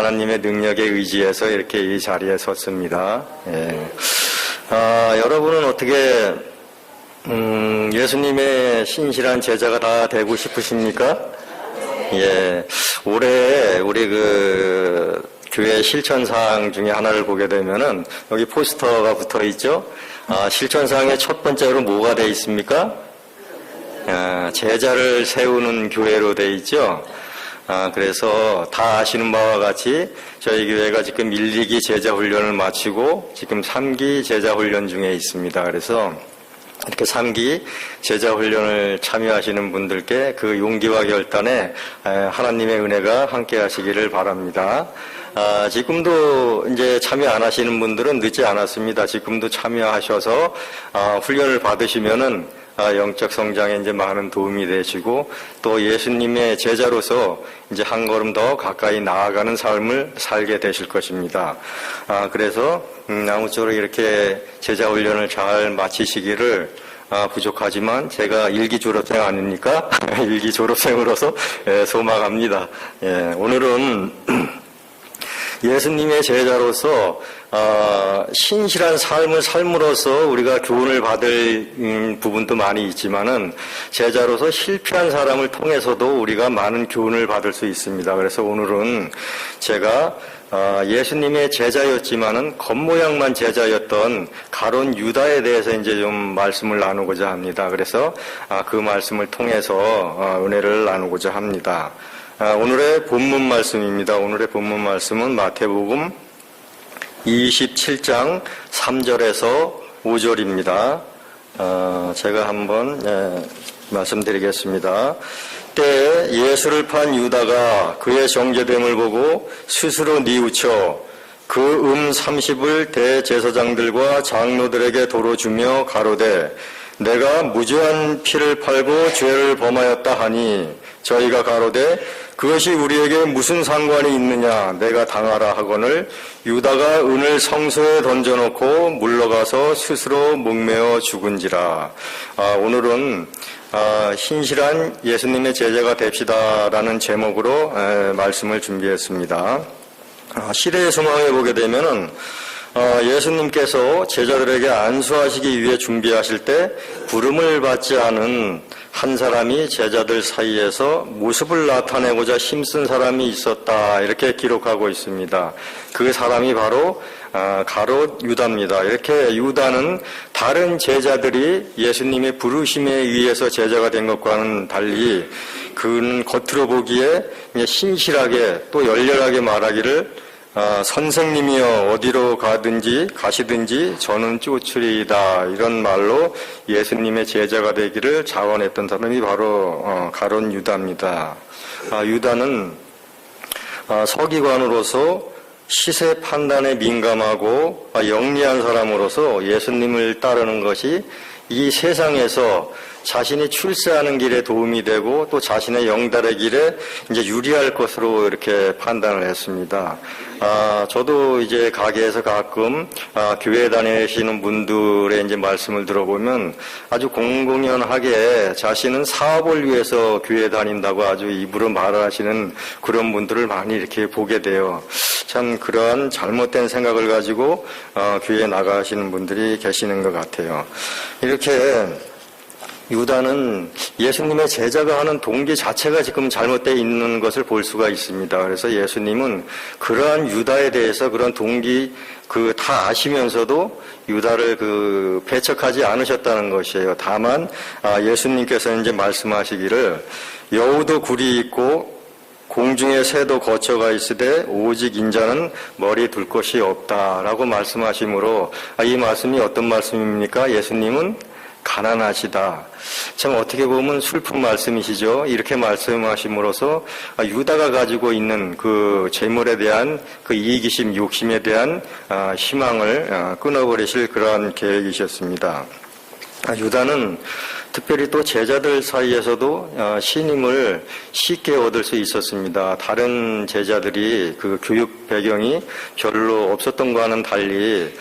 하나님의 능력에 의지해서 이렇게 이 자리에 섰습니다. 예. 여러분은 어떻게 예수님의 신실한 제자가 다 되고 싶으십니까? 예. 올해 우리 교회 실천사항 중에 하나를 보게 되면은 여기 포스터가 붙어 있죠? 실천사항의 첫 번째로 뭐가 돼 있습니까? 제자를 세우는 교회로 돼 있죠? 그래서 다 아시는 바와 같이 저희 교회가 지금 1, 2기 제자 훈련을 마치고 지금 3기 제자 훈련 중에 있습니다. 그래서 이렇게 3기 제자 훈련을 참여하시는 분들께 그 용기와 결단에 하나님의 은혜가 함께 하시기를 바랍니다. 지금도 이제 참여 안 하시는 분들은 늦지 않았습니다. 지금도 참여하셔서 훈련을 받으시면은 영적 성장에 이제 많은 도움이 되시고 또 예수님의 제자로서 이제 한 걸음 더 가까이 나아가는 삶을 살게 되실 것입니다. 그래서 아무쪼록 이렇게 제자 훈련을 잘 마치시기를 부족하지만 제가 1기 졸업생 아닙니까? 1기 졸업생으로서 소망합니다. 오늘은 예수님의 제자로서 신실한 삶을 삶으로써 우리가 교훈을 받을 부분도 많이 있지만은 제자로서 실패한 사람을 통해서도 우리가 많은 교훈을 받을 수 있습니다. 그래서 오늘은 제가 예수님의 제자였지만은 겉모양만 제자였던 가룟 유다에 대해서 이제 좀 말씀을 나누고자 합니다. 그래서 그 말씀을 통해서 은혜를 나누고자 합니다. 오늘의 본문 말씀입니다. 오늘의 본문 말씀은 마태복음 27장 3절에서 5절입니다. 제가 한번 말씀드리겠습니다. 때에 예수를 판 유다가 그의 정죄됨을 보고 스스로 뉘우쳐 그 30을 대제사장들과 장로들에게 도로 주며 가로되 내가 무죄한 피를 팔고 죄를 범하였다 하니 저희가 가로되 그것이 우리에게 무슨 상관이 있느냐 내가 당하라 하거늘 유다가 은을 성소에 던져놓고 물러가서 스스로 목매어 죽은지라. 오늘은 신실한 예수님의 제자가 됩시다라는 제목으로 말씀을 준비했습니다. 시대의 소망에 보게 되면은 예수님께서 제자들에게 안수하시기 위해 준비하실 때 부름을 받지 않은 한 사람이 제자들 사이에서 모습을 나타내고자 힘쓴 사람이 있었다 이렇게 기록하고 있습니다. 그 사람이 바로 가롯 유다입니다. 이렇게 유다는 다른 제자들이 예수님의 부르심에 의해서 제자가 된 것과는 달리 그는 겉으로 보기에 신실하게 또 열렬하게 말하기를 선생님이여 어디로 가시든지 저는 쫓으리이다 이런 말로 예수님의 제자가 되기를 자원했던 사람이 바로 가롯 유다입니다. 유다는 서기관으로서 시세 판단에 민감하고 영리한 사람으로서 예수님을 따르는 것이 이 세상에서 자신이 출세하는 길에 도움이 되고 또 자신의 영달의 길에 이제 유리할 것으로 이렇게 판단을 했습니다. 저도 이제 가게에서 가끔 교회 다니시는 분들의 이제 말씀을 들어보면 아주 공공연하게 자신은 사업을 위해서 교회 다닌다고 아주 입으로 말하시는 그런 분들을 많이 이렇게 보게 돼요. 참 그러한 잘못된 생각을 가지고 교회에 나가시는 분들이 계시는 것 같아요. 이렇게 유다는 예수님의 제자가 하는 동기 자체가 지금 잘못되어 있는 것을 볼 수가 있습니다. 그래서 예수님은 그러한 유다에 대해서 그런 동기 다 아시면서도 유다를 배척하지 않으셨다는 것이에요. 다만 예수님께서 이제 말씀하시기를 여우도 굴이 있고 공중의 새도 거처가 있으되 오직 인자는 머리 둘 곳이 없다라고 말씀하시므로 이 말씀이 어떤 말씀입니까? 예수님은 가난하시다. 참 어떻게 보면 슬픈 말씀이시죠. 이렇게 말씀하심으로써 유다가 가지고 있는 그 재물에 대한 그 이기심, 욕심에 대한 희망을 끊어버리실 그러한 계획이셨습니다. 유다는 특별히 또 제자들 사이에서도 신임을 쉽게 얻을 수 있었습니다. 다른 제자들이 그 교육 배경이 별로 없었던 것과는 달리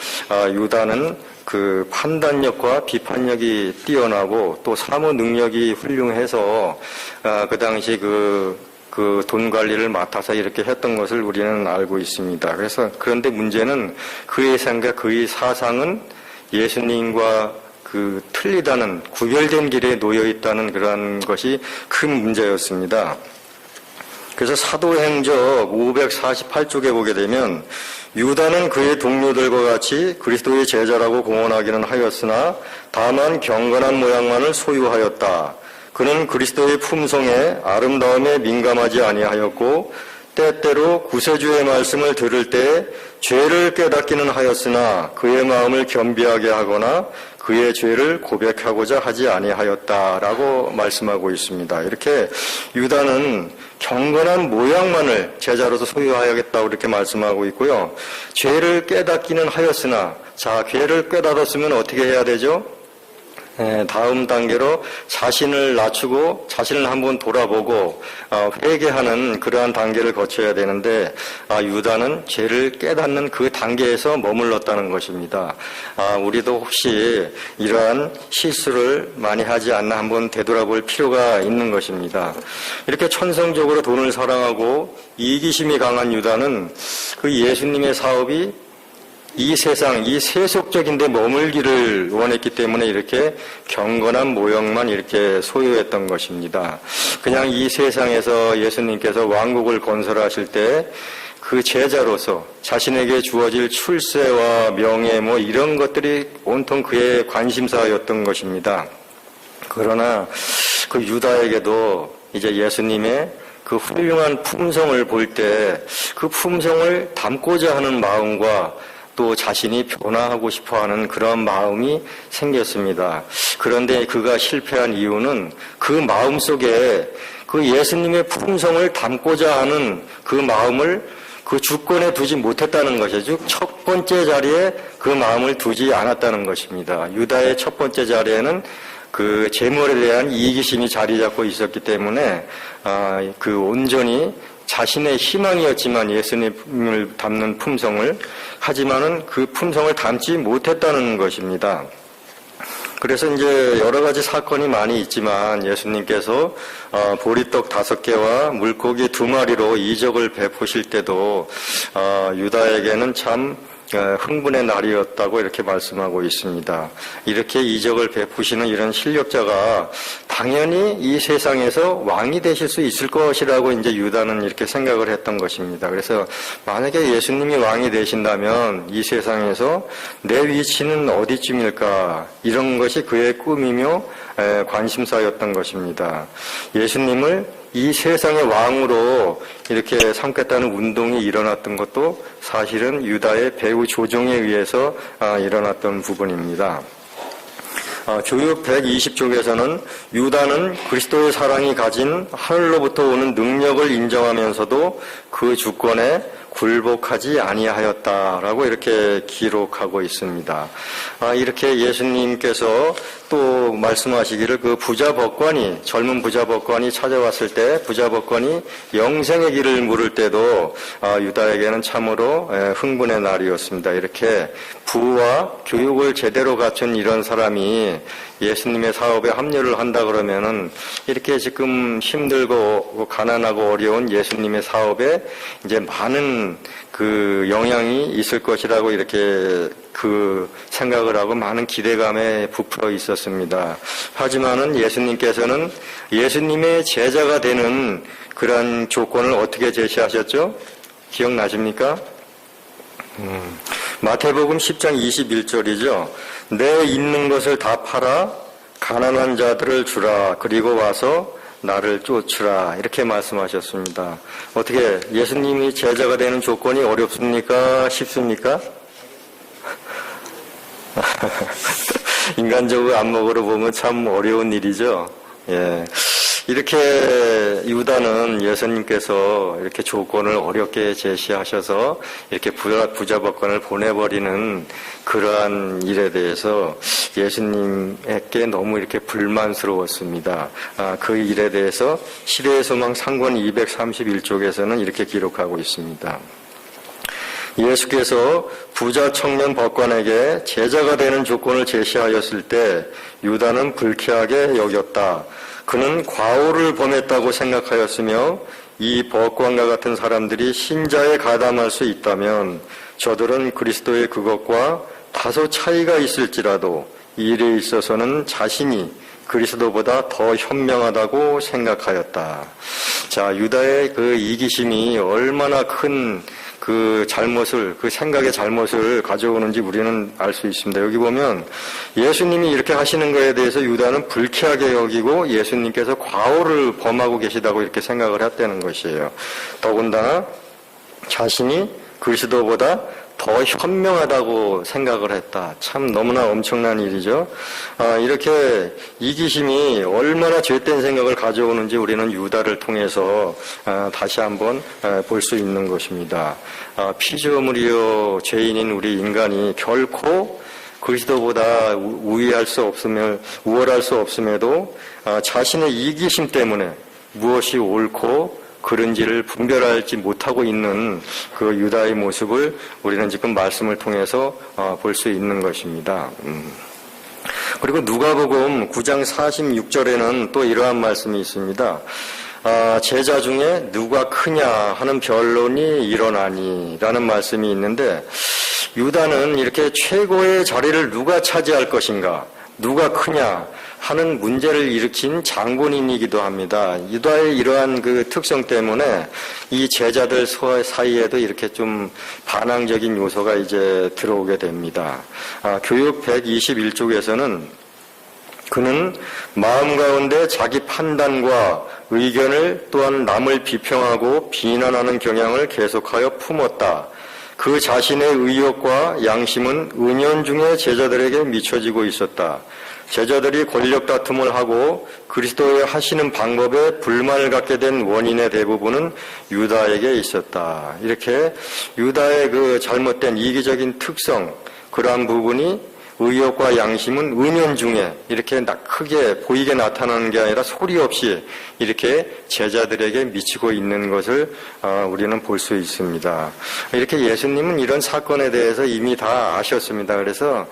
유다는 그 판단력과 비판력이 뛰어나고 또 사무 능력이 훌륭해서 그 당시 그 그 돈 관리를 맡아서 이렇게 했던 것을 우리는 알고 있습니다. 그런데 문제는 그의 생각, 그의 사상은 예수님과 그 틀리다는, 구별된 길에 놓여 있다는 그러한 것이 큰 문제였습니다. 그래서 사도행적 548쪽에 보게 되면 유다는 그의 동료들과 같이 그리스도의 제자라고 공언하기는 하였으나 다만 경건한 모양만을 소유하였다. 그는 그리스도의 품성에 아름다움에 민감하지 아니하였고 때때로 구세주의 말씀을 들을 때 죄를 깨닫기는 하였으나 그의 마음을 겸비하게 하거나 그의 죄를 고백하고자 하지 아니하였다라고 말씀하고 있습니다. 이렇게 유다는 경건한 모양만을 제자로서 소유하야겠다고 이렇게 말씀하고 있고요. 죄를 깨닫기는 하였으나, 자, 죄를 깨닫았으면 어떻게 해야 되죠? 다음 단계로 자신을 낮추고 자신을 한번 돌아보고 회개하는 그러한 단계를 거쳐야 되는데 유다는 죄를 깨닫는 그 단계에서 머물렀다는 것입니다. 우리도 혹시 이러한 실수를 많이 하지 않나 한번 되돌아볼 필요가 있는 것입니다. 이렇게 천성적으로 돈을 사랑하고 이기심이 강한 유다는 그 예수님의 사업이 이 세상, 이 세속적인 데 머물기를 원했기 때문에 이렇게 경건한 모형만 이렇게 소유했던 것입니다. 그냥 이 세상에서 예수님께서 왕국을 건설하실 때 그 제자로서 자신에게 주어질 출세와 명예 뭐 이런 것들이 온통 그의 관심사였던 것입니다. 그러나 그 유다에게도 이제 예수님의 그 훌륭한 품성을 볼 때 그 품성을 담고자 하는 마음과 또 자신이 변화하고 싶어하는 그런 마음이 생겼습니다. 그런데 그가 실패한 이유는 그 마음 속에 그 예수님의 품성을 담고자 하는 그 마음을 그 주권에 두지 못했다는 것이죠. 첫 번째 자리에 그 마음을 두지 않았다는 것입니다. 유다의 첫 번째 자리에는 그 재물에 대한 이기심이 자리 잡고 있었기 때문에 그 온전히 자신의 희망이었지만 예수님을 담는 품성을, 하지만은 그 품성을 담지 못했다는 것입니다. 그래서 이제 여러 가지 사건이 많이 있지만 예수님께서 보리떡 5개와 물고기 2마리로 이적을 베푸실 때도 유다에게는 참 흥분의 날이었다고 이렇게 말씀하고 있습니다. 이렇게 이적을 베푸시는 이런 실력자가 당연히 이 세상에서 왕이 되실 수 있을 것이라고 이제 유다는 이렇게 생각을 했던 것입니다. 그래서 만약에 예수님이 왕이 되신다면 이 세상에서 내 위치는 어디쯤일까? 이런 것이 그의 꿈이며 관심사였던 것입니다. 예수님을 이 세상의 왕으로 이렇게 삼겠다는 운동이 일어났던 것도 사실은 유다의 배후 조정에 의해서 일어났던 부분입니다. 교육 120쪽에서는 유다는 그리스도의 사랑이 가진 하늘로부터 오는 능력을 인정하면서도 그 주권에 굴복하지 아니하였다라고 이렇게 기록하고 있습니다. 이렇게 예수님께서 또 말씀하시기를 그 부자 법관이, 젊은 부자 법관이 찾아왔을 때 부자 법관이 영생의 길을 물을 때도 유다에게는 참으로 흥분의 날이었습니다. 이렇게 부와 교육을 제대로 갖춘 이런 사람이 예수님의 사업에 합류를 한다 그러면은 이렇게 지금 힘들고 가난하고 어려운 예수님의 사업에 이제 많은 그 영향이 있을 것이라고 이렇게 그 생각을 하고 많은 기대감에 부풀어 있었습니다. 하지만은 예수님께서는 예수님의 제자가 되는 그런 조건을 어떻게 제시하셨죠? 기억나십니까? 마태복음 10장 21절이죠. 내 있는 것을 다 팔아 가난한 자들을 주라. 그리고 와서 나를 쫓으라. 이렇게 말씀하셨습니다. 어떻게 예수님이 제자가 되는 조건이 어렵습니까? 쉽습니까? 인간적으로 안목으로 보면 참 어려운 일이죠. 예. 이렇게 유다는 예수님께서 이렇게 조건을 어렵게 제시하셔서 이렇게 부자 법관을 보내버리는 그러한 일에 대해서 예수님에게 너무 이렇게 불만스러웠습니다. 그 일에 대해서 시대의 소망 상권 231쪽에서는 이렇게 기록하고 있습니다. 예수께서 부자 청년 법관에게 제자가 되는 조건을 제시하였을 때 유다는 불쾌하게 여겼다. 그는 과오를 범했다고 생각하였으며 이 법관과 같은 사람들이 신자에 가담할 수 있다면 저들은 그리스도의 그것과 다소 차이가 있을지라도 이 일에 있어서는 자신이 그리스도보다 더 현명하다고 생각하였다. 자, 유다의 그 이기심이 얼마나 큰 그 잘못을, 그 생각의 잘못을 가져오는지 우리는 알 수 있습니다. 여기 보면 예수님이 이렇게 하시는 것에 대해서 유다는 불쾌하게 여기고 예수님께서 과오를 범하고 계시다고 이렇게 생각을 했다는 것이에요. 더군다나 자신이 그리스도보다 더 현명하다고 생각을 했다. 참 너무나 엄청난 일이죠. 이렇게 이기심이 얼마나 죄된 생각을 가져오는지 우리는 유다를 통해서 다시 한번 볼 수 있는 것입니다. 피조물이요 죄인인 우리 인간이 결코 그리스도보다 우월할 수 없음에도 자신의 이기심 때문에 무엇이 옳고 그런지를 분별하지 못하고 있는 그 유다의 모습을 우리는 지금 말씀을 통해서 볼 수 있는 것입니다. 그리고 누가복음 9장 46절에는 또 이러한 말씀이 있습니다. 제자 중에 누가 크냐 하는 변론이 일어나니 라는 말씀이 있는데 유다는 이렇게 최고의 자리를 누가 차지할 것인가, 누가 크냐 하는 문제를 일으킨 장본인이기도 합니다. 유다의 이러한 그 특성 때문에 이 제자들 사이에도 이렇게 좀 반항적인 요소가 이제 들어오게 됩니다. 교육 121쪽에서는 그는 마음 가운데 자기 판단과 의견을 또한 남을 비평하고 비난하는 경향을 계속하여 품었다. 그 자신의 의욕과 양심은 은연중에 제자들에게 미쳐지고 있었다. 제자들이 권력 다툼을 하고 그리스도의 하시는 방법에 불만을 갖게 된 원인의 대부분은 유다에게 있었다. 이렇게 유다의 그 잘못된 이기적인 특성, 그러한 부분이 의욕과 양심은 은연중에 이렇게 크게 보이게 나타나는 게 아니라 소리 없이 이렇게 제자들에게 미치고 있는 것을 우리는 볼 수 있습니다. 이렇게 예수님은 이런 사건에 대해서 이미 다 아셨습니다. 그래서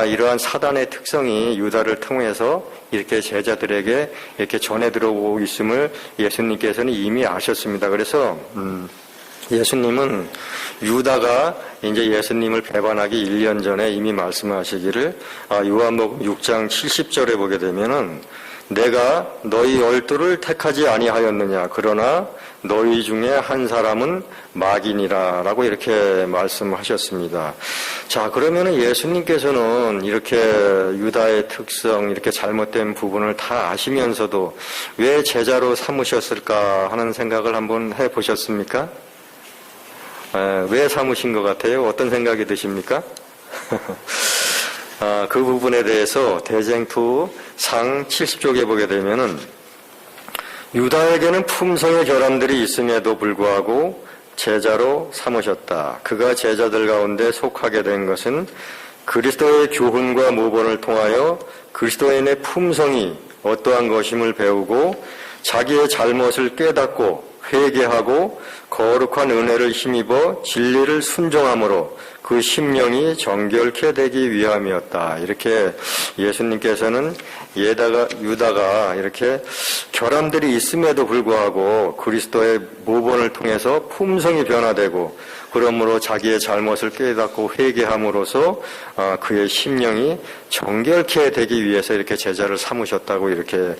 이러한 사단의 특성이 유다를 통해서 이렇게 제자들에게 이렇게 전해 들어오고 있음을 예수님께서는 이미 아셨습니다. 그래서 예수님은 유다가 이제 예수님을 배반하기 1년 전에 이미 말씀하시기를 요한복음 6장 70절에 보게 되면은 내가 너희 12를 택하지 아니하였느냐 그러나 너희 중에 한 사람은 마귀니라 라고 이렇게 말씀하셨습니다. 자, 그러면은 예수님께서는 이렇게 유다의 특성, 이렇게 잘못된 부분을 다 아시면서도 왜 제자로 삼으셨을까 하는 생각을 한번 해보셨습니까? 왜 삼으신 것 같아요? 어떤 생각이 드십니까? 그 부분에 대해서 대쟁투 상 70쪽에 보게 되면은 유다에게는 품성의 결함들이 있음에도 불구하고 제자로 삼으셨다. 그가 제자들 가운데 속하게 된 것은 그리스도의 교훈과 모본을 통하여 그리스도인의 품성이 어떠한 것임을 배우고 자기의 잘못을 깨닫고 회개하고 거룩한 은혜를 힘입어 진리를 순종함으로 그 심령이 정결케 되기 위함이었다. 이렇게 예수님께서는 유다가 이렇게 결함들이 있음에도 불구하고 그리스도의 모본을 통해서 품성이 변화되고 그러므로 자기의 잘못을 깨닫고 회개함으로써 그의 심령이 정결케 되기 위해서 이렇게 제자를 삼으셨다고 이렇게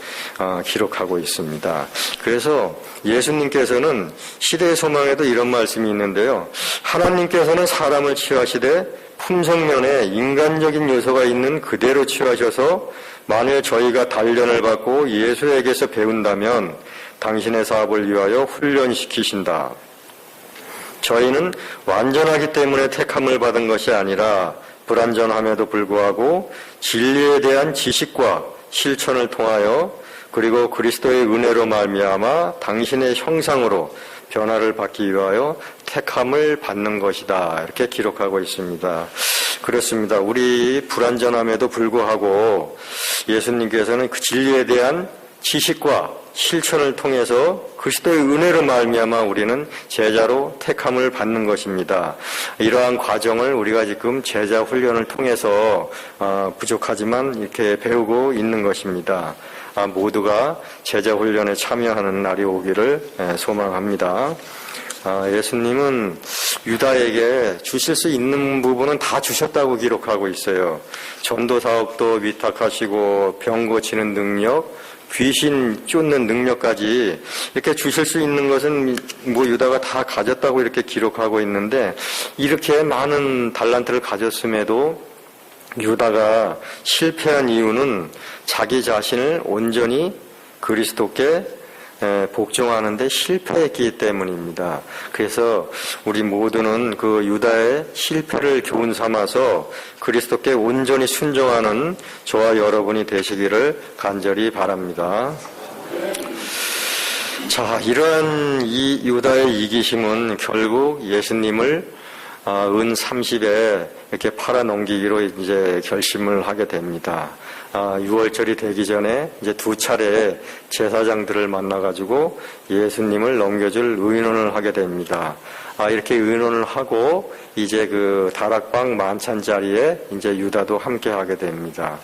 기록하고 있습니다. 그래서 예수님께서는 시대의 소망에도 이런 말씀이 있는데요. 하나님께서는 사람을 취하시되 품성면에 인간적인 요소가 있는 그대로 취하셔서 만일 저희가 단련을 받고 예수에게서 배운다면 당신의 사업을 위하여 훈련시키신다. 저희는 완전하기 때문에 택함을 받은 것이 아니라 불완전함에도 불구하고 진리에 대한 지식과 실천을 통하여 그리고 그리스도의 은혜로 말미암아 당신의 형상으로 변화를 받기 위하여 택함을 받는 것이다. 이렇게 기록하고 있습니다. 그렇습니다. 우리 불완전함에도 불구하고 예수님께서는 그 진리에 대한 지식과 실천을 통해서 그리스도의 은혜로 말미암아 우리는 제자로 택함을 받는 것입니다. 이러한 과정을 우리가 지금 제자 훈련을 통해서 부족하지만 이렇게 배우고 있는 것입니다. 모두가 제자 훈련에 참여하는 날이 오기를 소망합니다. 예수님은 유다에게 주실 수 있는 부분은 다 주셨다고 기록하고 있어요. 전도 사업도 위탁하시고 병 고치는 능력, 귀신 쫓는 능력까지 이렇게 주실 수 있는 것은 유다가 다 가졌다고 이렇게 기록하고 있는데, 이렇게 많은 달란트를 가졌음에도 유다가 실패한 이유는 자기 자신을 온전히 그리스도께 복종하는데 실패했기 때문입니다. 그래서 우리 모두는 그 유다의 실패를 교훈 삼아서 그리스도께 온전히 순종하는 저와 여러분이 되시기를 간절히 바랍니다. 자, 이러한 이 유다의 이기심은 결국 예수님을 은 30에 이렇게 팔아넘기기로 이제 결심을 하게 됩니다. 6월절이 되기 전에 이제 2차례 제사장들을 만나가지고 예수님을 넘겨줄 의논을 하게 됩니다. 이렇게 의논을 하고 이제 그 다락방 만찬 자리에 이제 유다도 함께 하게 됩니다.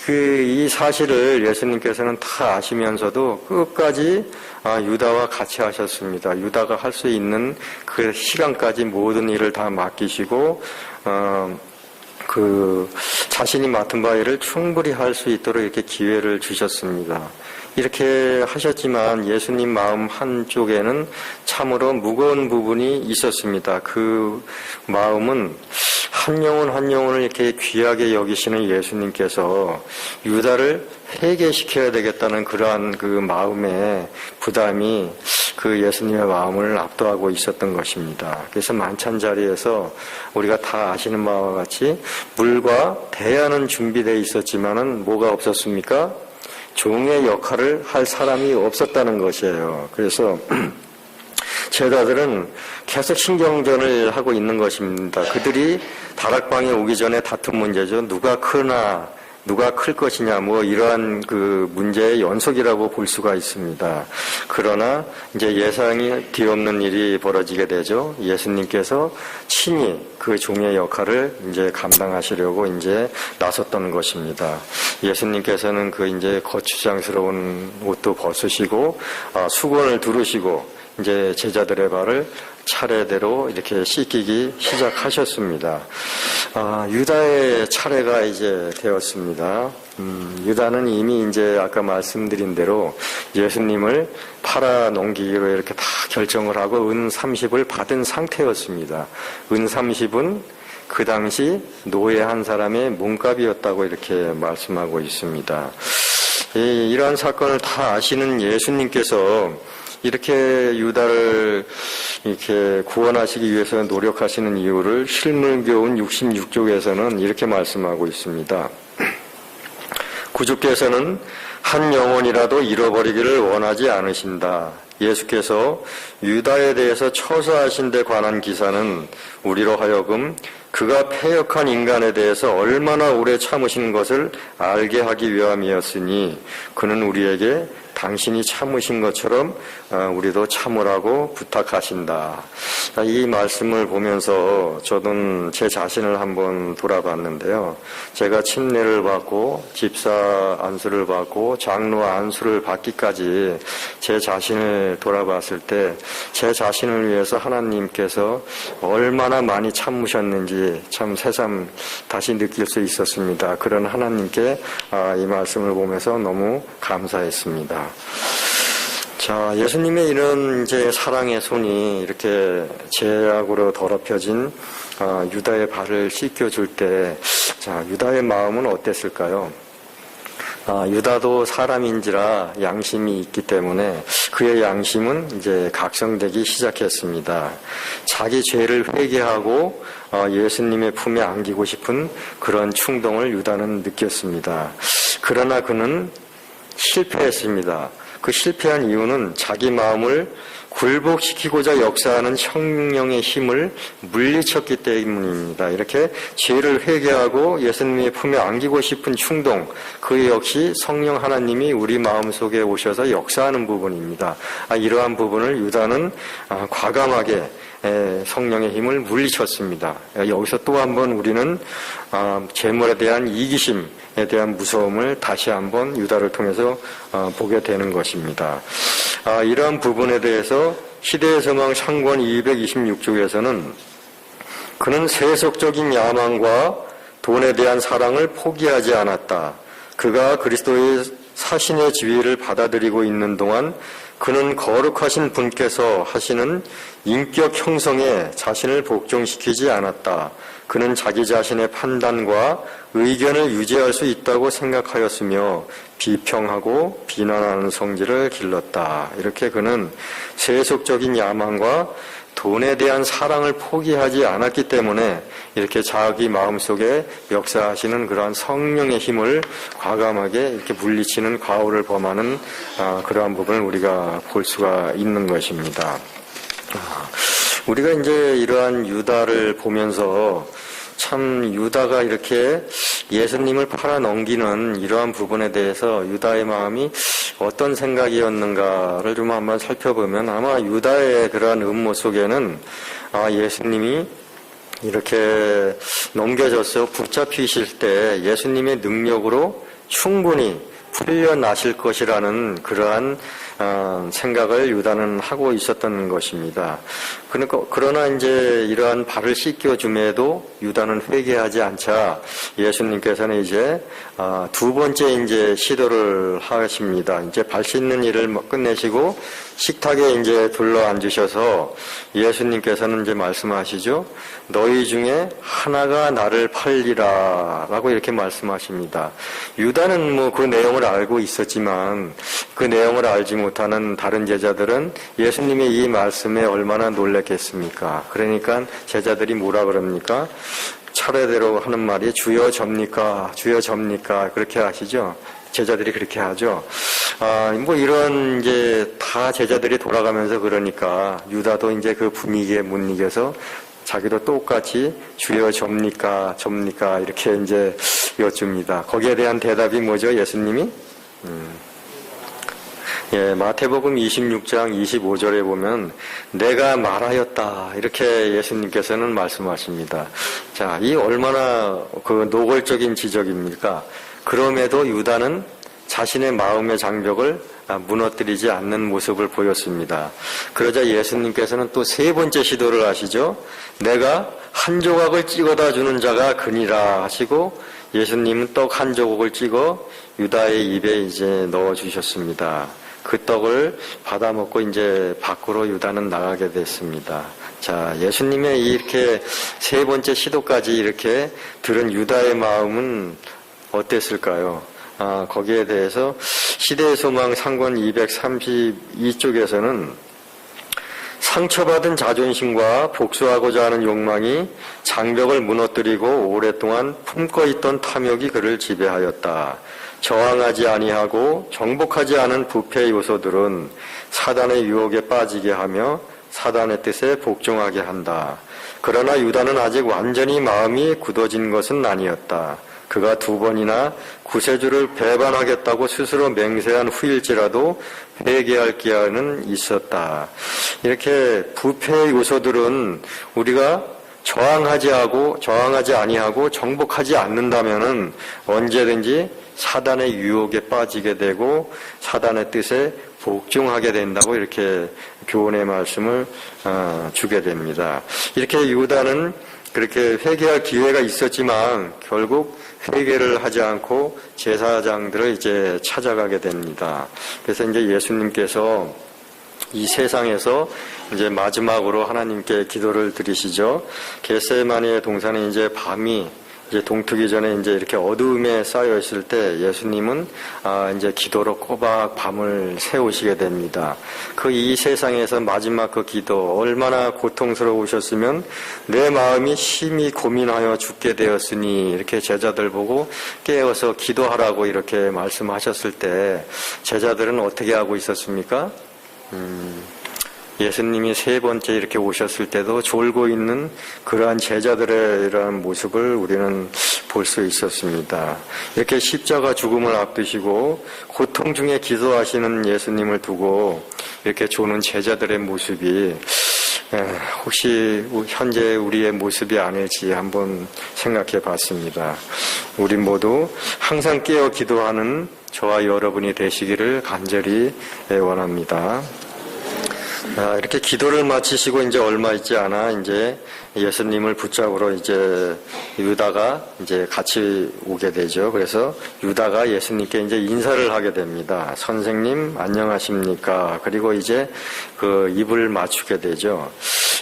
이 사실을 예수님께서는 다 아시면서도 끝까지 유다와 같이 하셨습니다. 유다가 할 수 있는 그 시간까지 모든 일을 다 맡기시고 자신이 맡은 바 일을 충분히 할 수 있도록 이렇게 기회를 주셨습니다. 이렇게 하셨지만 예수님 마음 한쪽에는 참으로 무거운 부분이 있었습니다. 그 마음은 한 영혼 한 영혼을 이렇게 귀하게 여기시는 예수님께서 유다를 회개시켜야 되겠다는 그러한 그 마음의 부담이 그 예수님의 마음을 압도하고 있었던 것입니다. 그래서 만찬 자리에서 우리가 다 아시는 바와 같이 물과 대야는 준비되어 있었지만은 뭐가 없었습니까? 종의 역할을 할 사람이 없었다는 것이에요. 그래서 제자들은 계속 신경전을 하고 있는 것입니다. 그들이 다락방에 오기 전에 다툰 문제죠. 누가 크나, 누가 클 것이냐, 이러한 그 문제의 연속이라고 볼 수가 있습니다. 그러나 이제 예상이 뒤엎는 일이 벌어지게 되죠. 예수님께서 친히 그 종의 역할을 이제 감당하시려고 이제 나섰던 것입니다. 예수님께서는 그 이제 거추장스러운 옷도 벗으시고, 수건을 두르시고, 이제 제자들의 발을 차례대로 이렇게 씻기기 시작하셨습니다. 유다의 차례가 이제 되었습니다. 유다는 이미 이제 아까 말씀드린 대로 예수님을 팔아 넘기기로 이렇게 다 결정을 하고 은 30을 받은 상태였습니다. 은 30은 그 당시 노예 한 사람의 몸값이었다고 이렇게 말씀하고 있습니다. 이러한 사건을 다 아시는 예수님께서 이렇게 유다를 이렇게 구원하시기 위해서 노력하시는 이유를 실물교훈 66쪽에서는 이렇게 말씀하고 있습니다. 구주께서는 한 영혼이라도 잃어버리기를 원하지 않으신다. 예수께서 유다에 대해서 처사하신 데 관한 기사는 우리로 하여금 그가 패역한 인간에 대해서 얼마나 오래 참으신 것을 알게 하기 위함이었으니 그는 우리에게 당신이 참으신 것처럼 우리도 참으라고 부탁하신다. 이 말씀을 보면서 저는 제 자신을 한번 돌아봤는데요. 제가 침례를 받고 집사 안수를 받고 장로 안수를 받기까지 제 자신을 돌아봤을 때 제 자신을 위해서 하나님께서 얼마나 많이 참으셨는지 참 새삼 다시 느낄 수 있었습니다. 그런 하나님께 이 말씀을 보면서 너무 감사했습니다. 자, 예수님의 이런 이제 사랑의 손이 이렇게 죄악으로 더럽혀진 유다의 발을 씻겨줄 때, 자, 유다의 마음은 어땠을까요? 유다도 사람인지라 양심이 있기 때문에 그의 양심은 이제 각성되기 시작했습니다. 자기 죄를 회개하고 예수님의 품에 안기고 싶은 그런 충동을 유다는 느꼈습니다. 그러나 그는 실패했습니다. 그 실패한 이유는 자기 마음을 굴복시키고자 역사하는 성령의 힘을 물리쳤기 때문입니다. 이렇게 죄를 회개하고 예수님의 품에 안기고 싶은 충동, 그 역시 성령 하나님이 우리 마음속에 오셔서 역사하는 부분입니다. 이러한 부분을 유다는 과감하게 성령의 힘을 물리쳤습니다. 여기서 또 한번 우리는 재물에 대한 이기심에 대한 무서움을 다시 한번 유다를 통해서 보게 되는 것입니다. 이러한 부분에 대해서 시대의 소망 창권 226쪽에서는 그는 세속적인 야망과 돈에 대한 사랑을 포기하지 않았다. 그가 그리스도의 사신의 지위를 받아들이고 있는 동안 그는 거룩하신 분께서 하시는 인격 형성에 자신을 복종시키지 않았다. 그는 자기 자신의 판단과 의견을 유지할 수 있다고 생각하였으며 비평하고 비난하는 성질을 길렀다. 이렇게 그는 세속적인 야망과 돈에 대한 사랑을 포기하지 않았기 때문에 이렇게 자기 마음속에 역사하시는 그러한 성령의 힘을 과감하게 이렇게 물리치는 과오를 범하는 그러한 부분을 우리가 볼 수가 있는 것입니다. 우리가 이제 이러한 유다를 보면서 참 유다가 이렇게 예수님을 팔아넘기는 이러한 부분에 대해서 유다의 마음이 어떤 생각이었는가를 좀 한번 살펴보면 아마 유다의 그러한 음모 속에는 예수님이 이렇게 넘겨져서 붙잡히실 때 예수님의 능력으로 충분히 풀려나실 것이라는 그러한 생각을 유다는 하고 있었던 것입니다. 그러나 이제 이러한 발을 씻겨줌에도 유다는 회개하지 않자 예수님께서는 이제 두 번째 이제 시도를 하십니다. 이제 발 씻는 일을 끝내시고 식탁에 이제 둘러 앉으셔서 예수님께서는 이제 말씀하시죠. 너희 중에 하나가 나를 팔리라 라고 이렇게 말씀하십니다. 유다는 뭐 그 내용을 알고 있었지만 그 내용을 알지 못하는 다른 제자들은 예수님의 이 말씀에 얼마나 놀랐겠습니까? 그러니까 제자들이 뭐라 그럽니까? 차례대로 하는 말이 주여 접니까? 주여 접니까? 그렇게 하시죠. 제자들이 그렇게 하죠. 뭐 이런 이제 다 제자들이 돌아가면서 그러니까 유다도 이제 그 분위기에 못 이겨서 자기도 똑같이 주여 접니까? 접니까? 이렇게 이제 여쭙니다. 거기에 대한 대답이 뭐죠? 예수님이? 마태복음 26장 25절에 보면 내가 말하였다 이렇게 예수님께서는 말씀하십니다. 자, 이 얼마나 그 노골적인 지적입니까? 그럼에도 유다는 자신의 마음의 장벽을 무너뜨리지 않는 모습을 보였습니다. 그러자 예수님께서는 또 세 번째 시도를 하시죠. 내가 한 조각을 찍어다 주는 자가 그니라 하시고 예수님은 떡 한 조각을 찍어 유다의 입에 이제 넣어 주셨습니다. 그 떡을 받아 먹고 이제 밖으로 유다는 나가게 됐습니다. 자, 예수님의 이렇게 세 번째 시도까지 이렇게 들은 유다의 마음은 어땠을까요? 거기에 대해서 시대의 소망 상권 232쪽에서는 상처받은 자존심과 복수하고자 하는 욕망이 장벽을 무너뜨리고 오랫동안 품고 있던 탐욕이 그를 지배하였다. 저항하지 아니하고 정복하지 않은 부패 요소들은 사단의 유혹에 빠지게 하며 사단의 뜻에 복종하게 한다. 그러나 유다는 아직 완전히 마음이 굳어진 것은 아니었다. 그가 두 번이나 구세주를 배반하겠다고 스스로 맹세한 후일지라도 회개할 기한은 있었다. 이렇게 부패 요소들은 우리가 저항하지 아니하고 정복하지 않는다면은 언제든지 사단의 유혹에 빠지게 되고 사단의 뜻에 복종하게 된다고 이렇게 교훈의 말씀을 주게 됩니다. 이렇게 유다는 그렇게 회개할 기회가 있었지만 결국 회개를 하지 않고 제사장들을 이제 찾아가게 됩니다. 그래서 이제 예수님께서 이 세상에서 이제 마지막으로 하나님께 기도를 드리시죠. 겟세마니의 동산에 이제 밤이 이제 동트기 전에 이제 이렇게 어두움에 쌓여 있을 때 예수님은 이제 기도로 꼬박 밤을 새우시게 됩니다. 그 이 세상에서 마지막 그 기도 얼마나 고통스러우셨으면 내 마음이 심히 고민하여 죽게 되었으니 이렇게 제자들 보고 깨어서 기도하라고 이렇게 말씀하셨을 때 제자들은 어떻게 하고 있었습니까? 예수님이 세 번째 이렇게 오셨을 때도 졸고 있는 그러한 제자들의 이러한 모습을 우리는 볼 수 있었습니다. 이렇게 십자가 죽음을 앞두시고 고통 중에 기도하시는 예수님을 두고 이렇게 조는 제자들의 모습이 혹시 현재 우리의 모습이 아닐지 한번 생각해 봤습니다. 우리 모두 항상 깨어 기도하는 저와 여러분이 되시기를 간절히 원합니다. 이렇게 기도를 마치시고 이제 얼마 있지 않아 이제 예수님을 붙잡으러 이제 유다가 이제 같이 오게 되죠. 그래서 유다가 예수님께 이제 인사를 하게 됩니다. 선생님 안녕하십니까? 그리고 이제 그 입을 맞추게 되죠.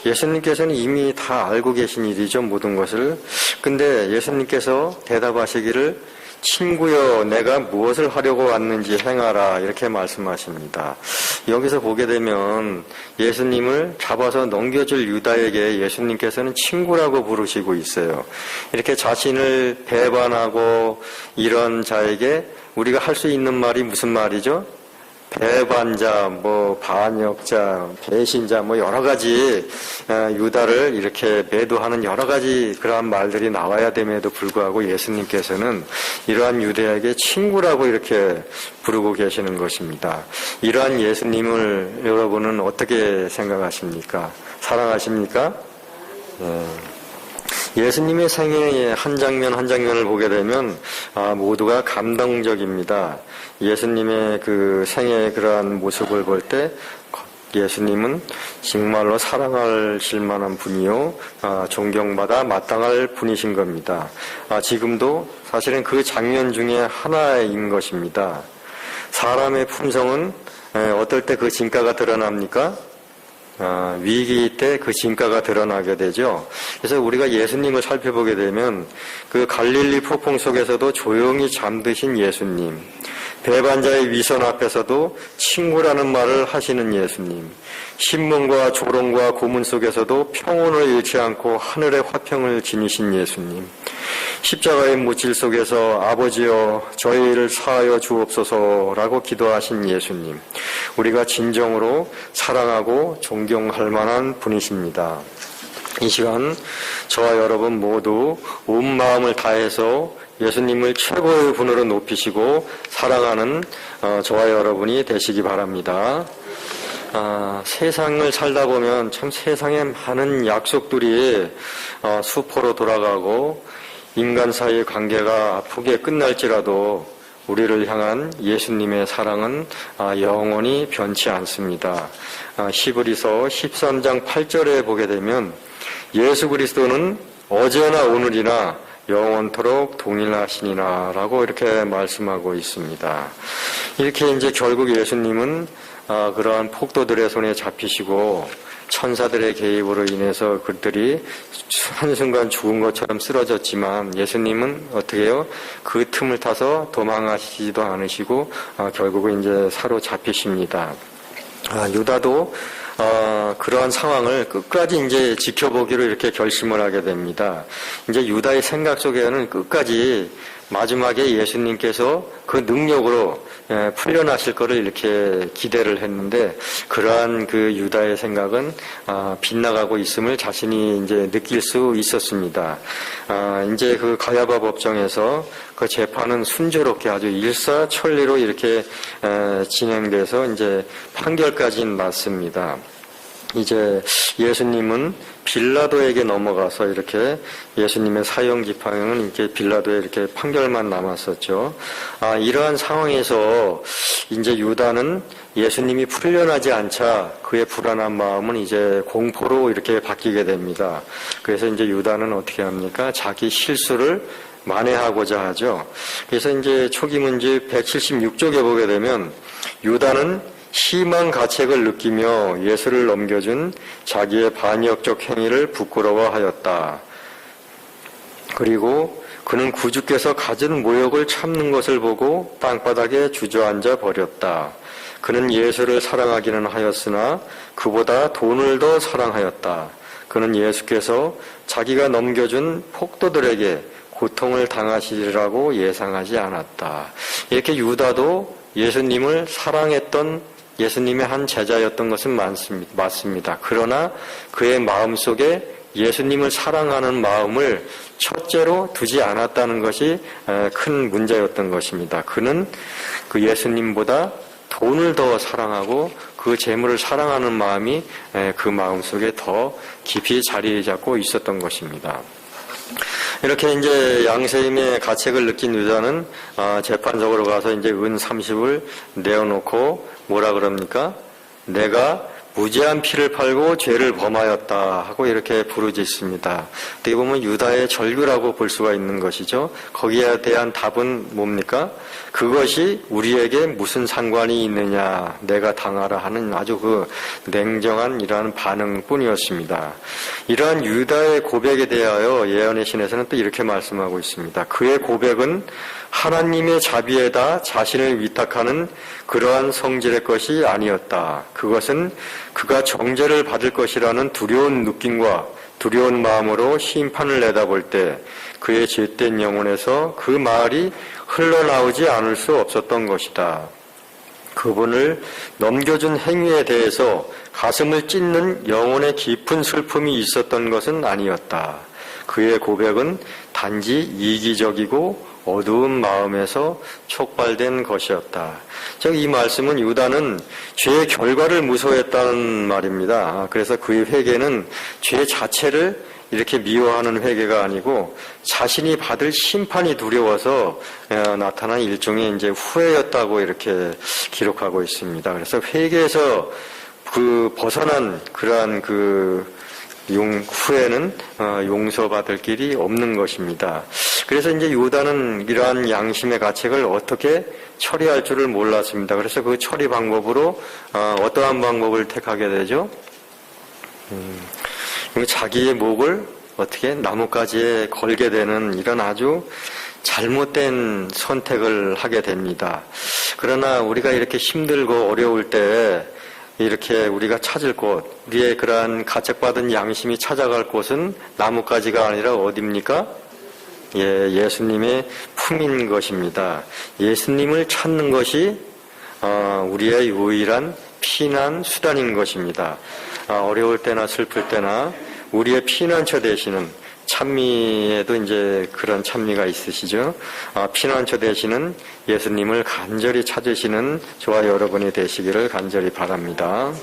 예수님께서는 이미 다 알고 계신 일이죠, 모든 것을. 근데 예수님께서 대답하시기를 친구여, 내가 무엇을 하려고 왔는지 행하라, 이렇게 말씀하십니다. 여기서 보게 되면 예수님을 잡아서 넘겨줄 유다에게 예수님께서는 친구라고 부르시고 있어요. 이렇게 자신을 배반하고 이런 자에게 우리가 할 수 있는 말이 무슨 말이죠? 배반자, 반역자, 배신자, 여러 가지 유다를 이렇게 매도하는 여러 가지 그러한 말들이 나와야 됨에도 불구하고 예수님께서는 이러한 유다에게 친구라고 이렇게 부르고 계시는 것입니다. 이러한 예수님을 여러분은 어떻게 생각하십니까? 사랑하십니까? 예수님의 생애의 한 장면 한 장면을 보게 되면 모두가 감동적입니다. 예수님의 그 생애의 그러한 모습을 볼 때 예수님은 정말로 사랑하실 만한 분이요, 존경받아 마땅할 분이신 겁니다. 지금도 사실은 그 장면 중에 하나인 것입니다. 사람의 품성은 어떨 때 그 진가가 드러납니까? 위기 때 그 진가가 드러나게 되죠. 그래서 우리가 예수님을 살펴보게 되면 그 갈릴리 폭풍 속에서도 조용히 잠드신 예수님, 배반자의 위선 앞에서도 친구라는 말을 하시는 예수님, 신문과 조롱과 고문 속에서도 평온을 잃지 않고 하늘의 화평을 지니신 예수님, 십자가의 못질 속에서 아버지여 저희 일을 사하여 주옵소서라고 기도하신 예수님, 우리가 진정으로 사랑하고 존경할 만한 분이십니다. 이 시간 저와 여러분 모두 온 마음을 다해서 예수님을 최고의 분으로 높이시고 사랑하는 저와 여러분이 되시기 바랍니다. 세상을 살다 보면 참 세상에 많은 약속들이 수포로 돌아가고 인간 사이의 관계가 아프게 끝날지라도 우리를 향한 예수님의 사랑은 영원히 변치 않습니다. 히브리서 13장 8절에 보게 되면 예수 그리스도는 어제나 오늘이나 영원토록 동일하시니라 라고 이렇게 말씀하고 있습니다. 이렇게 이제 결국 예수님은 그러한 폭도들의 손에 잡히시고 천사들의 개입으로 인해서 그들이 한순간 죽은 것처럼 쓰러졌지만 예수님은 어떻게 해요? 그 틈을 타서 도망하시지도 않으시고 결국은 이제 사로잡히십니다. 유다도 그러한 상황을 끝까지 이제 지켜보기로 이렇게 결심을 하게 됩니다. 이제 유다의 생각 속에는 끝까지 마지막에 예수님께서 그 능력으로 풀려나실 거를 이렇게 기대를 했는데 그러한 그 유다의 생각은 빗나가고 있음을 자신이 이제 느낄 수 있었습니다. 이제 그 가야바 법정에서 그 재판은 순조롭게 아주 일사천리로 이렇게 진행돼서 이제 판결까지 났습니다. 이제 예수님은 빌라도에게 넘어가서 이렇게 예수님의 사형 집행은 이렇게 빌라도에 이렇게 판결만 남았었죠. 이러한 상황에서 이제 유다는 예수님이 풀려나지 않자 그의 불안한 마음은 이제 공포로 이렇게 바뀌게 됩니다. 그래서 이제 유다는 어떻게 합니까? 자기 실수를 만회하고자 하죠. 그래서 이제 초기 문제 176쪽에 보게 되면 유다는 심한 가책을 느끼며 예수를 넘겨준 자기의 반역적 행위를 부끄러워하였다. 그리고 그는 구주께서 가진 모욕을 참는 것을 보고 땅바닥에 주저앉아 버렸다. 그는 예수를 사랑하기는 하였으나 그보다 돈을 더 사랑하였다. 그는 예수께서 자기가 넘겨준 폭도들에게 고통을 당하시리라고 예상하지 않았다. 이렇게 유다도 예수님을 사랑했던 예수님의 한 제자였던 것은 맞습니다. 그러나 그의 마음속에 예수님을 사랑하는 마음을 첫째로 두지 않았다는 것이 큰 문제였던 것입니다. 그는 그 예수님보다 돈을 더 사랑하고 그 그 재물을 사랑하는 마음이 그 마음 속에 더 깊이 자리 잡고 있었던 것입니다. 이렇게 이제 양세임의 가책을 느낀 유다는 재판적으로 가서 이제 은 30을 내어놓고 뭐라 그럽니까? 내가 무죄한 피를 팔고 죄를 범하였다 하고 이렇게 부르짖습니다. 어떻게 보면 유다의 절규라고 볼 수가 있는 것이죠. 거기에 대한 답은 뭡니까? 그것이 우리에게 무슨 상관이 있느냐, 내가 당하라 하는 아주 그 냉정한 이러한 반응뿐이었습니다. 이러한 유다의 고백에 대하여 예언의 신에서는 또 이렇게 말씀하고 있습니다. 그의 고백은 하나님의 자비에다 자신을 위탁하는 그러한 성질의 것이 아니었다. 그것은 그가 정죄를 받을 것이라는 두려운 느낌과 두려운 마음으로 심판을 내다볼 때 그의 죄된 영혼에서 그 말이 흘러나오지 않을 수 없었던 것이다. 그분을 넘겨준 행위에 대해서 가슴을 찢는 영혼의 깊은 슬픔이 있었던 것은 아니었다. 그의 고백은 단지 이기적이고 어두운 마음에서 촉발된 것이었다. 즉 이 말씀은 유다는 죄의 결과를 무서워했다는 말입니다. 그래서 그의 회개는 죄 자체를 이렇게 미워하는 회개가 아니고 자신이 받을 심판이 두려워서 나타난 일종의 이제 후회였다고 이렇게 기록하고 있습니다. 그래서 회개에서 그 벗어난 그러한 후에는 용서받을 길이 없는 것입니다. 그래서 이제 유다는 이러한 양심의 가책을 어떻게 처리할 줄을 몰랐습니다. 그래서 그 처리 방법으로 어떠한 방법을 택하게 되죠? 자기의 목을 어떻게 나뭇가지에 걸게 되는 이런 아주 잘못된 선택을 하게 됩니다. 그러나 우리가 이렇게 힘들고 어려울 때 이렇게 우리가 찾을 곳, 우리의 그러한 가책받은 양심이 찾아갈 곳은 나뭇가지가 아니라 어디입니까? 예수님의 품인 것입니다. 예수님을 찾는 것이 우리의 유일한 피난 수단인 것입니다. 어려울 때나 슬플 때나 우리의 피난처 되시는 찬미에도 이제 그런 찬미가 있으시죠. 피난처 되시는 예수님을 간절히 찾으시는 저와 여러분이 되시기를 간절히 바랍니다.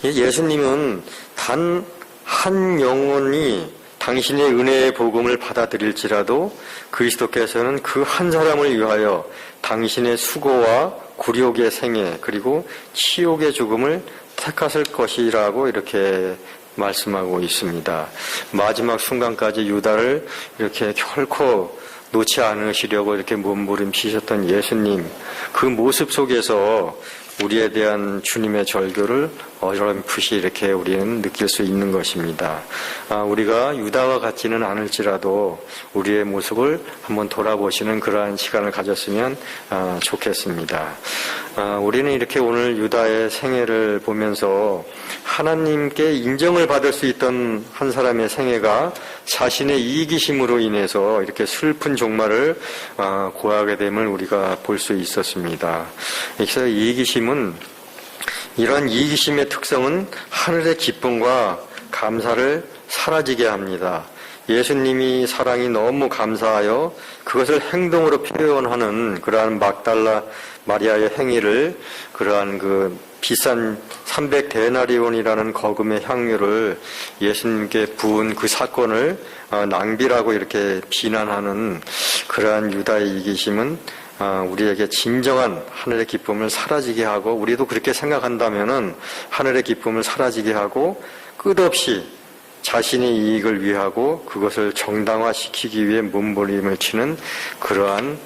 예수님은 단 한 영혼이 당신의 은혜의 복음을 받아들일지라도 그리스도께서는 그 한 사람을 위하여 당신의 수고와 굴욕의 생애 그리고 치욕의 죽음을 택하실 것이라고 이렇게 말씀하고 있습니다. 마지막 순간까지 유다를 이렇게 결코 놓지 않으시려고 이렇게 몸부림치셨던 예수님, 그 모습 속에서 우리에 대한 주님의 절규를 어렴풋이 이렇게 우리는 느낄 수 있는 것입니다. 우리가 유다와 같지는 않을지라도 우리의 모습을 한번 돌아보시는 그러한 시간을 가졌으면 좋겠습니다. 우리는 이렇게 오늘 유다의 생애를 보면서 하나님께 인정을 받을 수 있던 한 사람의 생애가 자신의 이기심으로 인해서 이렇게 슬픈 종말을 고하게 됨을 우리가 볼 수 있었습니다. 그래서 이기심은 이런 이기심의 특성은 하늘의 기쁨과 감사를 사라지게 합니다. 예수님이 사랑이 너무 감사하여 그것을 행동으로 표현하는 그러한 막달라 마리아의 행위를 그러한 그 비싼 300데나리온이라는 거금의 향유를 예수님께 부은 그 사건을 낭비라고 이렇게 비난하는 그러한 유다의 이기심은 우리에게 진정한 하늘의 기쁨을 사라지게 하고 우리도 그렇게 생각한다면은 하늘의 기쁨을 사라지게 하고 끝없이 자신의 이익을 위하고 그것을 정당화시키기 위해 몸부림을 치는 그러한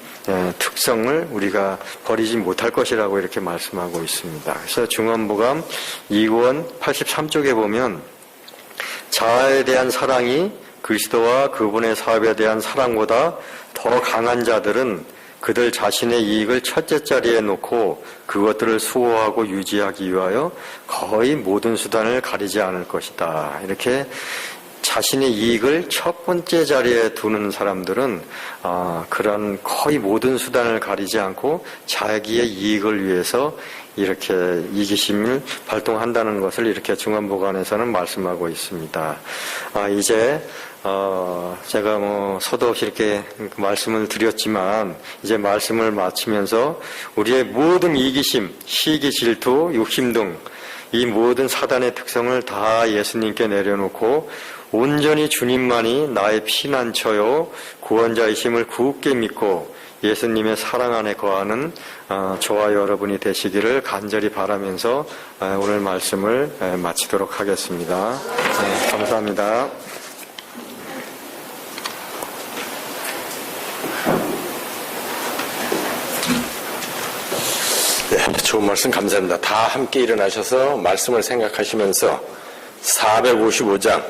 특성을 우리가 버리지 못할 것이라고 이렇게 말씀하고 있습니다. 그래서 중언부감 2권 83쪽에 보면 자아에 대한 사랑이 그리스도와 그분의 사업에 대한 사랑보다 더 강한 자들은 그들 자신의 이익을 첫째 자리에 놓고 그것들을 수호하고 유지하기 위하여 거의 모든 수단을 가리지 않을 것이다. 이렇게 자신의 이익을 첫 번째 자리에 두는 사람들은 그런 거의 모든 수단을 가리지 않고 자기의 이익을 위해서 이렇게 이기심을 발동한다는 것을 이렇게 중간보관에서는 말씀하고 있습니다. 이제 제가 서도 없이 이렇게 말씀을 드렸지만 이제 말씀을 마치면서 우리의 모든 이기심, 시기, 질투, 욕심 등 이 모든 사단의 특성을 다 예수님께 내려놓고 온전히 주님만이 나의 피난처요 구원자이심을 굳게 믿고 예수님의 사랑 안에 거하는 저와 여러분이 되시기를 간절히 바라면서 오늘 말씀을 마치도록 하겠습니다. 네, 감사합니다. 네, 좋은 말씀 감사합니다. 다 함께 일어나셔서 말씀을 생각하시면서 455장